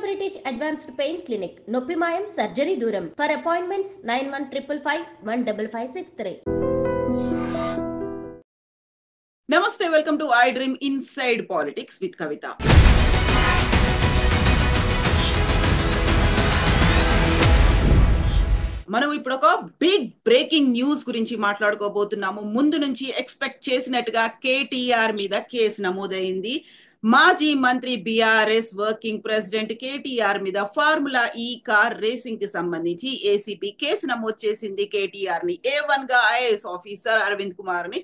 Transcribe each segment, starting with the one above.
British Advanced Pain Clinic, Noppimayam Surgery Duram. For appointments 9155515563. Namaste, welcome to I Dream Inside Politics with Kavita. మనం ఇప్పుడు ఒక big breaking news గురించి మాట్లాడుకోబోతున్నాము. ముందు నుంచి expect చేసినట్టుగా కేటీఆర్ మీద కేసు నమోదైంది. మాజీ మంత్రి బీఆర్ఎస్ వర్కింగ్ ప్రెసిడెంట్ కేటీఆర్ మీద ఫార్ములా ఈ కార్ రేసింగ్ కి సంబంధించి ఏసీబీ కేసు నమోదు చేసింది. కేటీఆర్ ని A1 గా ఐఏఎస్ ఆఫీసర్ అరవింద్ కుమార్ ని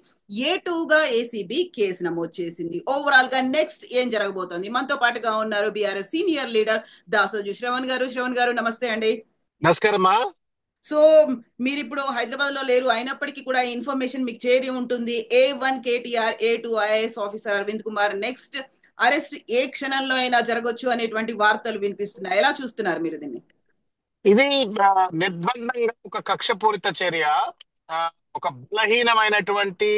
A2 గా ఏసీబీ కేసు నమోదు చేసింది. ఓవరాల్ గా నెక్స్ట్ ఏం జరగబోతోంది? మనతో పాటుగా ఉన్నారు BRS senior leader Dasoju Shravan గారు. శ్రవణ్ గారు నమస్తే అండి. నమస్కారమ్మా. సో మీరు ఇప్పుడు హైదరాబాద్ లో లేరు, అయినప్పటికీ కూడా ఇన్ఫర్మేషన్ మీకు చేరి ఉంటుంది. A1 KTR, A2 IAS officer Aravind Kumar next arrest ఏ క్షణంలో అయినా జరగొచ్చు అనేటువంటి వార్తలు వినిపిస్తున్నాయి. ఎలా చూస్తున్నారు మీరు దీన్ని? ఇది నిర్బంధంగా ఒక కక్షపూరిత చర్య, ఒక బలహీనమైనటువంటి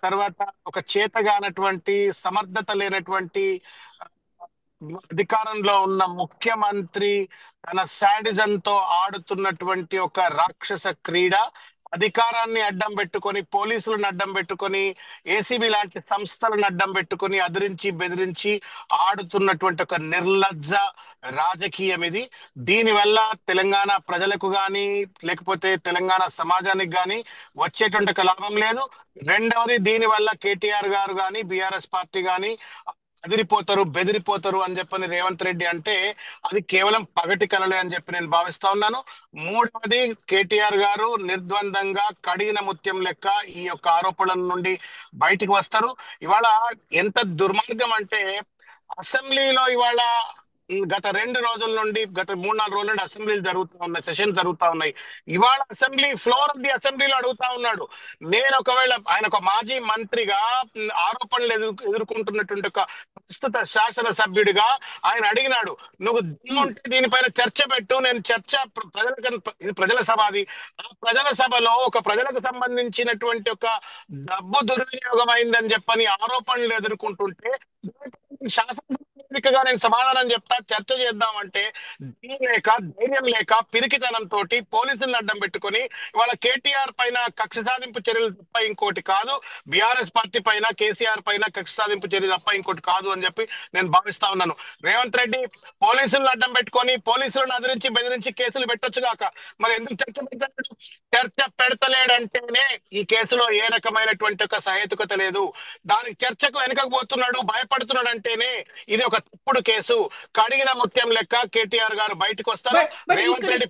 తర్వాత ఒక చేతగానటువంటి సమర్థత లేనటువంటి అధికారంలో ఉన్న ముఖ్యమంత్రి తన శాడిజంతో ఆడుతున్నటువంటి ఒక రాక్షస క్రీడ. అధికారాన్ని అడ్డం పెట్టుకొని, పోలీసులను అడ్డం పెట్టుకొని, ఏసీబీ లాంటి సంస్థలను అడ్డం పెట్టుకొని అదిరించి బెదిరించి ఆడుతున్నటువంటి ఒక నిర్లజ్జ రాజకీయం ఇది. దీనివల్ల తెలంగాణ ప్రజలకు కానీ లేకపోతే తెలంగాణ సమాజానికి కానీ వచ్చేటువంటి ఒక లాభం లేదు. రెండవది, దీనివల్ల కేటీఆర్ గారు కానీ బీఆర్ఎస్ పార్టీ కానీ అదిరిపోతారు, బెదిరిపోతారు అని చెప్పని రేవంత్ రెడ్డి అంటే అది కేవలం పగటి కలలే అని చెప్పి నేను భావిస్తా ఉన్నాను. మూడవది, కేటీఆర్ గారు నిర్ద్వందంగా కడిగిన ముత్యం లెక్క ఈ యొక్క ఆరోపణల నుండి బయటికి వస్తారు. ఇవాళ ఎంత దుర్మార్గం అంటే అసెంబ్లీలో ఇవాళ గత 2 రోజుల నుండి, గత 3-4 రోజుల నుండి అసెంబ్లీలు జరుగుతూ ఉన్నాయి, సెషన్ జరుగుతూ ఉన్నాయి. ఇవాళ అసెంబ్లీ ఫ్లోర్ ఆఫ్ ది అసెంబ్లీలో అడుగుతా ఉన్నాడు. నేను ఒకవేళ ఆయన ఒక మాజీ మంత్రిగా ఆరోపణలు ఎదుర్కొంటున్నటువంటి ఒక ప్రస్తుత శాసన సభ్యుడిగా ఆయన అడిగినాడు, నువ్వు దమ్ముంటే దీనిపైన చర్చ పెట్టు, నేను చర్చ ఇది ప్రజల సభ, అది ఆ ప్రజల సభలో ఒక ప్రజలకు సంబంధించినటువంటి ఒక డబ్బు దుర్వినియోగం అయిందని చెప్పని ఆరోపణలు ఎదుర్కొంటుంటే శాసనసభగా నేను సమాధానం చెప్తా, చర్చ చేద్దామంటే లేక ధైర్యం లేక పిరికితనంతో పోలీసులను అడ్డం పెట్టుకుని ఇవాళ కేటీఆర్ పైన కక్ష సాధింపు చర్యలు తప్ప ఇంకోటి కాదు, బీఆర్ఎస్ పార్టీ పైన కేసీఆర్ పైన కక్ష సాధింపు చర్యలు తప్ప ఇంకోటి కాదు అని చెప్పి నేను భావిస్తా ఉన్నాను. రేవంత్ రెడ్డి పోలీసులను అడ్డం పెట్టుకొని పోలీసులను అదిరించి బెదిరించి కేసులు పెట్టొచ్చు కాక మరి ఎందుకు చర్చ పెట్టాడు? చర్చ పెడతలేడంటేనే ఈ కేసులో ఏ రకమైనటువంటి ఒక సహేతుకత లేదు. దానికి చర్చకు వెనకపోతున్నాడు, భయపడుతున్నాడు అంటేనే ఇది ఒక తప్పుడు కేసు. కడిగిన ముత్యం లెక్క కేటీఆర్ గారు బయటకు వస్తారు. రేవంత్ రెడ్డి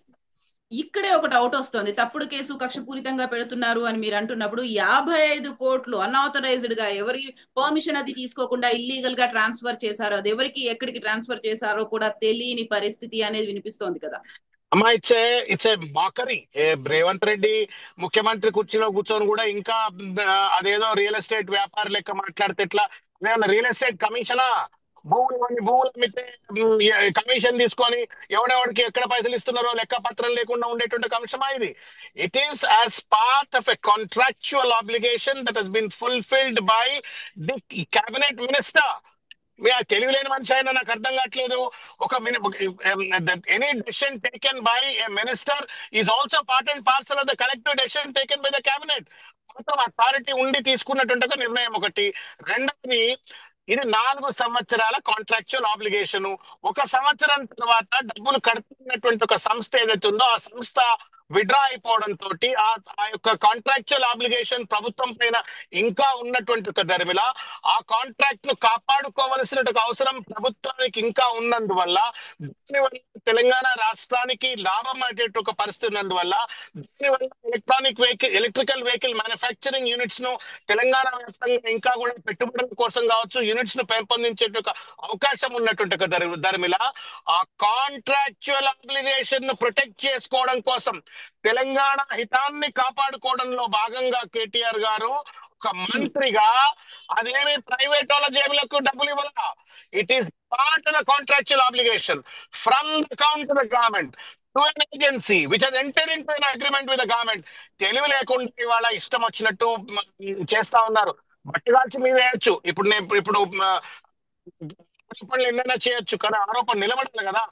ఇక్కడే ఒక డౌట్ వస్తుంది. తప్పుడు కేసు కక్షపూరితంగా పెడుతున్నారు అని మీరు అంటున్నప్పుడు 55 కోట్లు అన్ఆథరైజ్డ్ గా ఎవరి పర్మిషన్ అది తీసుకోకుండా ఇల్లీగల్ గా ట్రాన్స్ఫర్ చేశారో, అది ఎవరికి ఎక్కడికి ట్రాన్స్ఫర్ చేశారో కూడా తెలియని పరిస్థితి అనేది వినిపిస్తోంది కదా. అమ్మా, ఇట్స్ ఏ మాకరీ. రేవంత్ రెడ్డి ముఖ్యమంత్రి కుర్చీలో కూర్చొని కూడా ఇంకా అదేదో రియల్ ఎస్టేట్ వ్యాపార లెక్క మాట్లాడితే ఎట్లా? రియల్ ఎస్టేట్ కమిషనా? భూములు అమ్మితే కమిషన్ తీసుకొని ఎవడెవడికి ఎక్కడ పైసలు ఇస్తున్నారో లెక్క పత్రం లేకుండా ఉండేటువంటి అంశమా ఇది? It is as part of a contractual obligation that has been fulfilled by the cabinet minister. Telugu లేని మనిషి అయినా నాకు అర్థం కావట్లేదు. ఒక any decision taken by a minister is also part and parcel of the collective decision taken by the cabinet. మొత్తం authority ఉండి తీసుకున్నటువంటి ఒక నిర్ణయం ఒకటి. రెండవది, ఇది 4 సంవత్సరాల కాంట్రాక్చువల్ ఆబ్లిగేషన్. 1 సంవత్సరం తర్వాత డబ్బులు కడుతున్నటువంటి ఒక సంస్థ ఏదైతే ఉందో ఆ సంస్థ విడ్రా అయిపోవడంతో ఆ యొక్క కాంట్రాక్చువల్ ఆబ్లిగేషన్ ప్రభుత్వం పైన ఇంకా ఉన్నటువంటి ఒక ధర్మిల ఆ కాంట్రాక్ట్ ను కాపాడుకోవలసిన అవసరం ప్రభుత్వానికి ఇంకా ఉన్నందువల్ల, దీనివల్ల తెలంగాణ రాష్ట్రానికి లాభం అయ్యేట ఒక పరిస్థితి ఉన్నందువల్ల, దీనివల్ల ఎలక్ట్రికల్ వెహికల్ మ్యానుఫ్యాక్చరింగ్ యూనిట్స్ ను తెలంగాణ వ్యాప్తంగా ఇంకా కూడా పెట్టుబడుల కోసం కావచ్చు యూనిట్స్ ను పెంపొందించే అవకాశం ఉన్నటువంటి ఒక ధర్మిల ఆ కాంట్రాక్చువల్ ఆబ్లిగేషన్ ను ప్రొటెక్ట్ చేసుకోవడం కోసం, తెలంగాణ హితాన్ని కాపాడుకోవడంలో భాగంగా కేటీఆర్ గారు ఒక మంత్రిగా అదేమి ప్రైవేట్ వాళ్ళ జేబులకు డబ్బులు ఇవ్వాల. It is part of the contractual obligation from the account to the government to an agency which has entered into an agreement with the government. తెలివి లేకుండా ఇవాళ ఇష్టం వచ్చినట్టు చేస్తా ఉన్నారు. బట్టి కాల్చి మీద వేయచ్చు. ఇప్పుడు ఆరోపణలు ఎన్నైనా చేయొచ్చు, కానీ ఆరోపణ నిలబడాలి కదా.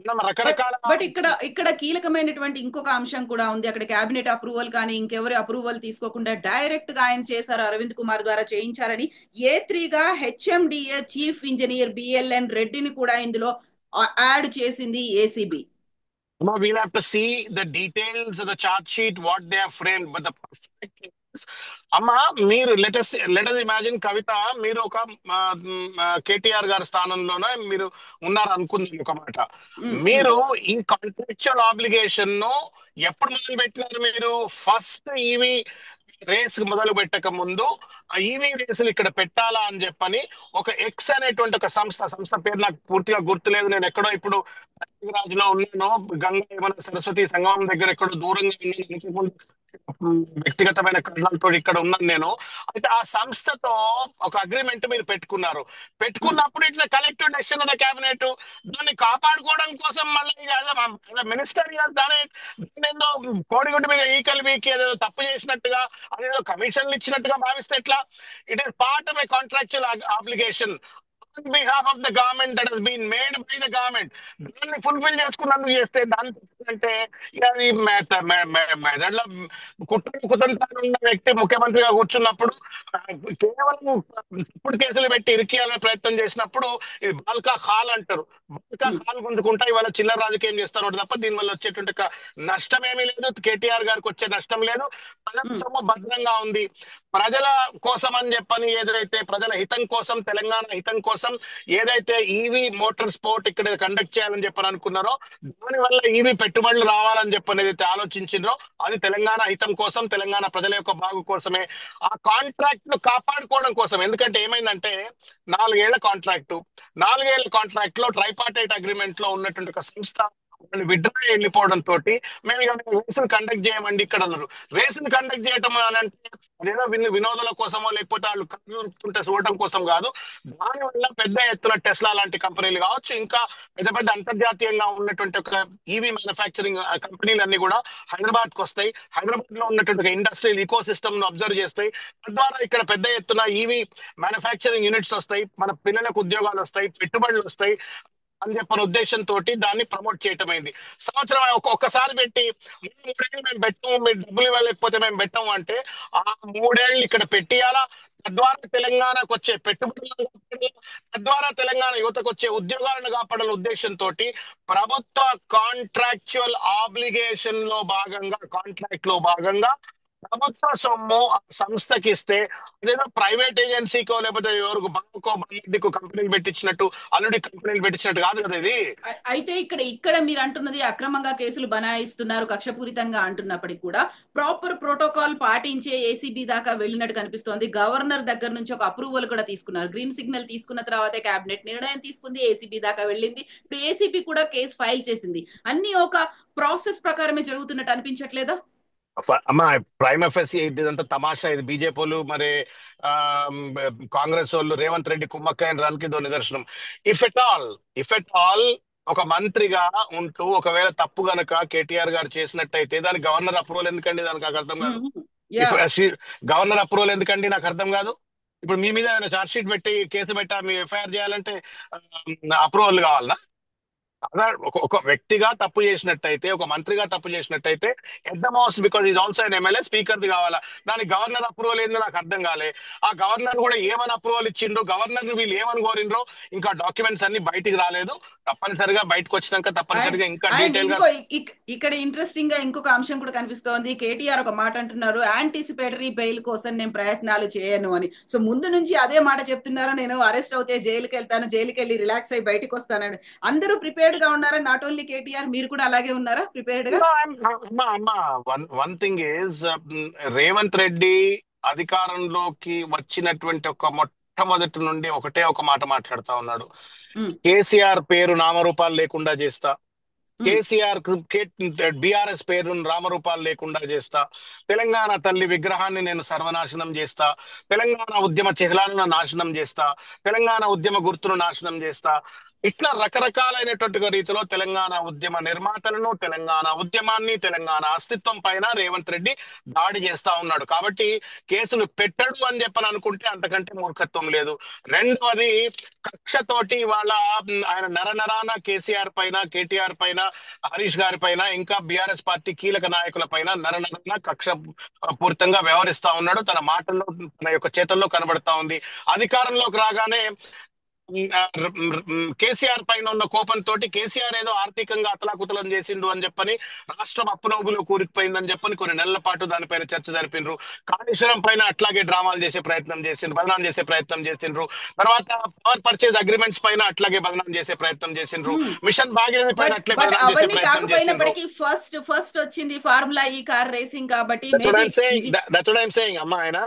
మనం బట్ రకరకాల బట్ ఇక్కడ కీలకమైనటువంటి ఇంకొక అంశం కూడా ఉంది. అక్కడ కేబినెట్ అప్రూవల్ కానీ ఇంకెవరి అప్రూవల్ తీసుకోకుండా డైరెక్ట్ గా ఆయన చేశారు, అరవింద్ కుమార్ ద్వారా చేయించారని A3గా HMDA చీఫ్ ఇంజనీర్ BLN రెడ్డిని కూడా ఇందులో యాడ్ చేసింది ACB. No, we'll have to see the details of the chart sheet, what they have framed. But the perfect is, అమ్మా మీరు లెటస్ ఇమాజిన్ కవిత, మీరు ఒక KTR గారి స్థానంలోనే మీరు ఉన్నారు అనుకుంది ఒక మాట. మీరు ఈ కాంట్రాక్చువల్ ఆబ్లిగేషన్ ను ఎప్పుడు మొదలు పెట్టినారు? మీరు ఫస్ట్ ఈవీ రేస్ మొదలు పెట్టక ముందు ఆ ఈవీ రేసులు ఇక్కడ పెట్టాలా అని చెప్పని ఒక ఎక్స్ అనేటువంటి ఒక సంస్థ పేరు నాకు పూర్తిగా గుర్తులేదు. నేను ఎక్కడో ఇప్పుడు రాజులో ఉన్నాను, గంగా యమున సరస్వతి సంగమం దగ్గర ఎక్కడో దూరంగా ఉన్నాను, వ్యక్తిగతమైన కారణాలతో ఇక్కడ ఉన్నాను నేను. అయితే ఆ సంస్థతో ఒక అగ్రిమెంట్ మీరు పెట్టుకున్నప్పుడు ఇట్లా collective decision of the cabinet, దాన్ని కాపాడుకోవడం కోసం మళ్ళీ మినిస్టర్ దాని ఏదో కోడిగుడ్డు మీద ఈకలు వీకి ఏదో తప్పు చేసినట్టుగా, అదేదో కమిషన్లు ఇచ్చినట్టుగా భావిస్తే ఎట్లా? It is part of a contractual obligation on behalf of the government that has been made by the government. దాన్ని ఫుల్ఫిల్ చేసుకున్నందుకు చేస్తే దాని అంటే అది మెదడులో కుతంత్రాలు ఉన్న వ్యక్తి ముఖ్యమంత్రిగా కూర్చున్నప్పుడు కేవలం ఇప్పుడు కేసులు పెట్టి ఇరికియాలనే ప్రయత్నం చేసినప్పుడు ఇది బాల్కా హాల్ అంటారు. బాల్కా హాల్ గుంజుకుంటా ఇవాళ చిల్లర రాజకీయం చేస్తాను తప్ప దీనివల్ల వచ్చేటువంటి నష్టం ఏమీ లేదు. KTR గారికి వచ్చే నష్టం లేదు. ప్రజల సొమ్ము భద్రంగా ఉంది. ప్రజల కోసం అని చెప్పని ఏదైతే ప్రజల హితం కోసం, తెలంగాణ హితం కోసం ఏదైతే ఈవీ మోటార్ స్పోర్ట్ ఇక్కడ కండక్ట్ చేయాలని చెప్పని అనుకున్నారో, దానివల్ల ఈవీ పెట్టుబడులు రావాలని చెప్పని ఏదైతే ఆలోచించిండ్రో అది తెలంగాణ హితం కోసం, తెలంగాణ ప్రజల యొక్క బాగు కోసమే. ఆ కాంట్రాక్ట్ ను కాపాడుకోవడం కోసం. ఎందుకంటే ఏమైందంటే 4 ఏళ్ల కాంట్రాక్ట్ లో ట్రైపార్టైట్ అగ్రిమెంట్ లో ఉన్నటువంటి ఒక సంస్థ వాళ్ళు విడ్డ్రా వెళ్ళిపోవడం తోటి మేము ఇక రేసులు కండక్ట్ చేయమండి ఇక్కడ అన్నారు. రేసులు కండక్ట్ చేయటం అని అంటే అదేదో వినోదాల కోసమో లేకపోతే వాళ్ళు కలుగుతుంటే చూడటం కోసం కాదు. దానివల్ల పెద్ద ఎత్తున టెస్లా లాంటి కంపెనీలు కావచ్చు, ఇంకా పెద్ద అంతర్జాతీయంగా ఉన్నటువంటి ఒక ఈవీ మ్యానుఫ్యాక్చరింగ్ కంపెనీలు అన్ని కూడా హైదరాబాద్ కు వస్తాయి. హైదరాబాద్ లో ఉన్నటువంటి ఇండస్ట్రియల్ ఈకో సిస్టమ్ ను అబ్జర్వ్ చేస్తాయి. తద్వారా ఇక్కడ పెద్ద ఎత్తున ఈవీ మ్యానుఫ్యాక్చరింగ్ యూనిట్స్ వస్తాయి, మన పిల్లలకు ఉద్యోగాలు వస్తాయి, పెట్టుబడులు వస్తాయి అని చెప్పిన ఉద్దేశంతో దాన్ని ప్రమోట్ చేయటం అయింది. సంవత్సరం ఒక్కసారి పెట్టి 3 ఏళ్ళు మేము పెట్టాము, మీరు డబ్బులు ఇవ్వలేకపోతే మేము పెట్టాము అంటే ఆ 3 ఏళ్ళు ఇక్కడ పెట్టియాలా. తద్వారా తెలంగాణకు వచ్చే పెట్టుబడులను కాపాడాలి, తద్వారా తెలంగాణ యువతకు వచ్చే ఉద్యోగాలను కాపాడాల ఉద్దేశంతో ప్రభుత్వ కాంట్రాక్చువల్ ఆబ్లిగేషన్ లో భాగంగా, కాంట్రాక్ట్ లో భాగంగా ప్రభుత్వ సొమ్ము ఆ సంస్థకి ఇస్తే అదేదో ప్రైవేట్ ఏజెన్సీకో లేకపోతే ఎవరికి బాగుకో బండికో కంపెనీలు పెట్టించినట్టు, అల్లుడి కంపెనీలు పెట్టించినట్టు కాదు కదా ఇది. అయితే ఇక్కడ మీరు అంటున్నది అక్రమంగా కేసులు బనాయిస్తున్నారు, కక్షపూరితంగా అంటున్నప్పటికీ కూడా ప్రాపర్ ప్రోటోకాల్ పాటించే ACB దాకా వెళ్ళినట్టు కనిపిస్తోంది. గవర్నర్ దగ్గర నుంచి ఒక అప్రూవల్ కూడా తీసుకున్నారు. గ్రీన్ సిగ్నల్ తీసుకున్న తర్వాతే కేబినెట్ నిర్ణయం తీసుకుంది, ACB దాకా వెళ్ళింది. ఇప్పుడు ACB కూడా కేసు ఫైల్ చేసింది. అన్ని ఒక ప్రాసెస్ ప్రకారమే జరుగుతున్నట్టు అనిపించట్లేదా? అమ్మా ప్రైమ్ ఎఫ్ఎస్సి ఇదంతా తమాషా. ఇది బీజేపీ వాళ్ళు మరి కాంగ్రెస్ వాళ్ళు రేవంత్ రెడ్డి కుమ్మక్కైన రానికి ఇదో నిదర్శనం. ఇఫ్ ఎట్ ఆల్ ఒక మంత్రిగా ఉంటూ ఒకవేళ తప్పు గనక KTR గారు చేసినట్టయితే దానికి గవర్నర్ అప్రూవల్ ఎందుకండి? దానికి నాకు అర్థం కాదు. గవర్నర్ అప్రూవల్ ఎందుకండి నాకు అర్థం కాదు. ఇప్పుడు మీ మీద ఏదైనా ఛార్జ్ షీట్ పెట్టి కేసు పెట్టా మీ FIR చేయాలంటే అప్రూవల్ కావాలనా? ఒక వ్యక్తిగా తప్పు చేసినట్టయితే, ఒక మంత్రిగా తప్పు చేసినట్టయితే at the most because is also an MLA స్పీకర్ది కావాలా. దానికి గవర్నర్ అప్రూవల్ ఏందో నాకు అర్థం కాలే. ఆ గవర్నర్ కూడా ఏమని అప్రూవల్ ఇచ్చిండ్రు, గవర్నర్ వీళ్ళు ఏమని కోరిండ్రో ఇంకా డాక్యుమెంట్స్ అన్ని బయటికి రాలేదు. తప్పనిసరిగా బయటకు వచ్చినాక తప్పనిసరిగా ఇంకా డీటెయిల్ గా. ఇక్కడ ఇంట్రెస్టింగ్ గా ఇంకొక అంశం కూడా కనిపిస్తోంది. KTR ఒక మాట అంటున్నారు, యాంటిసిపేటరీ బెయిల్ కోసం నేను ప్రయత్నాలు చేయను అని. సో ముందు నుంచి అదే మాట చెప్తున్నారు, నేను అరెస్ట్ అవుతే జైలుకి వెళ్తాను, జైలుకి వెళ్ళి రిలాక్స్ అయ్యి బయటకు వస్తానని. అందరూ ప్రిపేర్డ్ గా ఉన్నారా? నాట్ ఓన్లీ KTR, మీరు కూడా అలాగే ఉన్నారా ప్రిపేర్డ్ గా? One thing is Revanth Reddy అధికారంలోకి వచ్చినటువంటి ఒక మొట్టమొదటి నుండి ఒకటే ఒక మాట మాట్లాడుతా ఉన్నాడు. KCR పేరు నామరూపాలు లేకుండా చేస్తా, కేసీఆర్ BRS పేరును రామరూపాలు లేకుండా చేస్తా, తెలంగాణ తల్లి విగ్రహాన్ని నేను సర్వనాశనం చేస్తా, తెలంగాణ ఉద్యమ చిహ్నాలను నాశనం చేస్తా, తెలంగాణ ఉద్యమ గుర్తును నాశనం చేస్తా ఇట్లా రకరకాలైనటువంటి రీతిలో తెలంగాణ ఉద్యమ నిర్మాతలను, తెలంగాణ ఉద్యమాన్ని, తెలంగాణ అస్తిత్వం పైన రేవంత్ రెడ్డి దాడి చేస్తా ఉన్నాడు. కాబట్టి కేసులు పెట్టడు అని చెప్పని అనుకుంటే అంతకంటే మూర్ఖత్వం లేదు. రెండవది, కక్షతోటి వాళ్ళ ఆయన నరనరాన కేసీఆర్ పైన, కేటీఆర్ పైన, హరీష్ గారి పైన, ఇంకా బీఆర్ఎస్ పార్టీ కీలక నాయకుల పైన నరనరాన కక్ష పూరితంగా వ్యవహరిస్తా ఉన్నాడు. తన మాటల్లో, తన యొక్క చేతల్లో కనబడతా ఉంది. అధికారంలోకి రాగానే కేసీఆర్ పైన ఉన్న కోపంతో కేసీఆర్ ఏదో ఆర్థికంగా అతలాకుతలం చేసిండు అని చెప్పని, రాష్ట్రం అప్పునోబులో కూరుకుపోయిందని చెప్పని కొన్ని నెలల పాటు దానిపైన చర్చ జరిపిండ్రు. కాళేశ్వరం పైన అట్లాగే డ్రామాలు చేసే ప్రయత్నం చేసిండ్రు, బదనాం చేసే ప్రయత్నం చేసిండ్రు. తర్వాత పవర్ పర్చేజ్ అగ్రిమెంట్స్ పైన అట్లాగే బదనాం చేసే ప్రయత్నం చేసిండ్రు. మిషన్ భాగీరథి పైన అట్లే బదనాం చేసే ప్రయత్నం చేసిండ్రు. ఫస్ట్ వచ్చింది ఫార్ములా ఈ కార్ రేసింగ్ కాబట్టి అమ్మా, ఆయన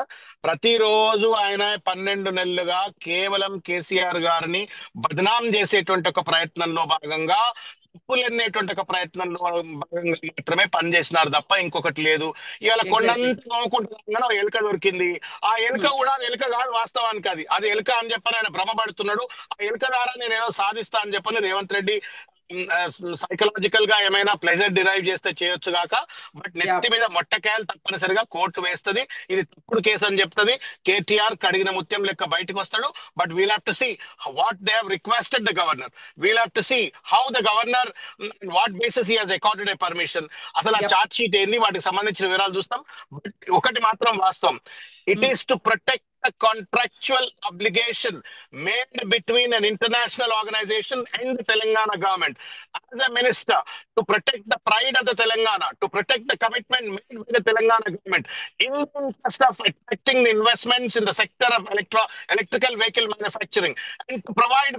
ప్రతిరోజు ఆయన 12 నెలలుగా కేవలం కేసీఆర్ గారిని బదనాం చేసేటువంటి ఒక ప్రయత్నంలో భాగంగా, తప్పులనేటువంటి ఒక ప్రయత్నంలో భాగంగా మాత్రమే పనిచేసినారు తప్ప ఇంకొకటి లేదు. ఇవాళ కొండంత నవ్వుకుంటున్నా ఎలుక దొరికింది. ఆ ఎలుక కూడా అది ఎలుక కాదు, వాస్తవానికి అది ఎలుక అని చెప్పని ఆయన భ్రమపడుతున్నాడు. ఆ ఎలుక ద్వారా నేను ఏదో సాధిస్తా అని చెప్పని రేవంత్ రెడ్డి సైకలాజికల్ గా ఏమైనా ప్లెజర్ డిరైవ్ చేస్తే చేయొచ్చు గాక, బట్ నెత్తి మీద మొట్టకాయలు తప్పనిసరిగా కోర్టు వేస్తుంది. ఇది తప్పుడు కేసు అని చెప్తుంది. కేటీఆర్ కడిగిన ముత్యం లెక్క బయటకు వస్తాడు. But we'll have to see what they have requested the governor. We'll have to see how the governor, what basis he has accorded a permission. అసలు ఆ చార్జ్ షీట్ ఏంది, వాటికి సంబంధించిన వివరాలు చూస్తాం. బట్ ఒకటి మాత్రం వాస్తవం, it is to protect the contractual obligation made between an international organization and the Telangana government. As a minister, to protect the pride of the Telangana, to protect the commitment made by the Telangana government in the interest of attracting the investments in the sector of electrical vehicle manufacturing, and to provide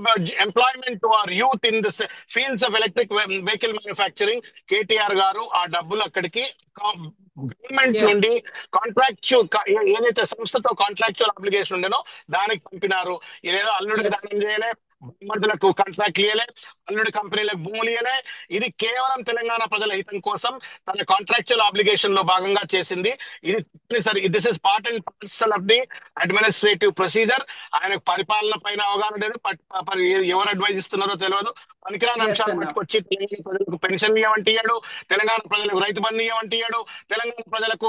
employment to our youth in the fields of electric vehicle manufacturing, KTR garu aa dabbulu akkadiki government నుండి contractual ఏదైతే సంస్థతో contractual application ఉండేనో దానికి పంపినారు. ఇదేదో అల్లుడికి దానం చేయలే, మధ్యలకు contract ఇయలే, అల్లుడి కంపెనీలకు భూములు ఇయలే. ఇది కేవలం తెలంగాణ ప్రజల హితం కోసం తన కాంట్రాక్చువల్ అప్లికేషన్ లో భాగంగా చేసింది. ఇది this is part and parcel of the administrative procedure. ఆయనకు పరిపాలన పైన అవగాహన లేదు, ఎవరు అడ్వైజ్ ఇస్తున్నారో తెలియదు. పనికిరాని అంశాలు పట్టుకొచ్చి తెలంగాణ ప్రజలకు పెన్షన్ ఇవ్వమంటే ఇయ్యాడు, తెలంగాణ ప్రజలకు రైతు బంధు ఇవ్వమంటే ఇయ్యాడు, తెలంగాణ ప్రజలకు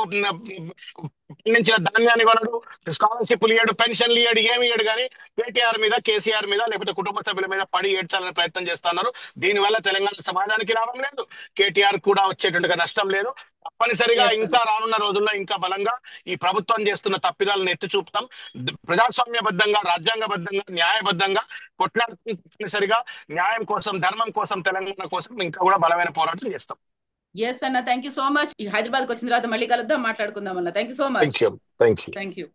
పండించిన ధాన్యాన్ని కొనడు, స్కాలర్షిప్లు ఇయ్యాడు, పెన్షన్లు ఇయ్యాడు, ఏమి ఇయ్యాడు. కానీ కేటీఆర్ మీద, కేసీఆర్ మీద, లేకపోతే కుటుంబ సభ్యుల మీద పడి ఏడ్చాలని ప్రయత్నం చేస్తున్నారు. దీనివల్ల తెలంగాణ సమాజానికి లాభం లేదు, కేటీఆర్ కూడా వచ్చేటువంటి నష్టం లేదు. తప్పనిసరిగా ఇంకా రానున్న రోజుల్లో ఇంకా బలంగా ఈ ప్రభుత్వం చేస్తున్న తప్పిదాలను ఎత్తి చూపుతాం. ప్రజాస్వామ్యబద్ధంగా, రాజ్యాంగబద్ధంగా, న్యాయబద్ధంగా కొట్లాడుతున్న తప్పనిసరిగా న్యాయం కోసం, ధర్మం కోసం, తెలంగాణ కోసం ఇంకా కూడా బలమైన పోరాటం చేస్తాం. ఎస్ అన్న, థ్యాంక్ యూ సో మచ్. ఈ హైదరాబాద్కి వచ్చిన తర్వాత మళ్ళీ కలుద్దాం, మాట్లాడుకుందాం అన్న. Thank you so much. Thank you. Thank you.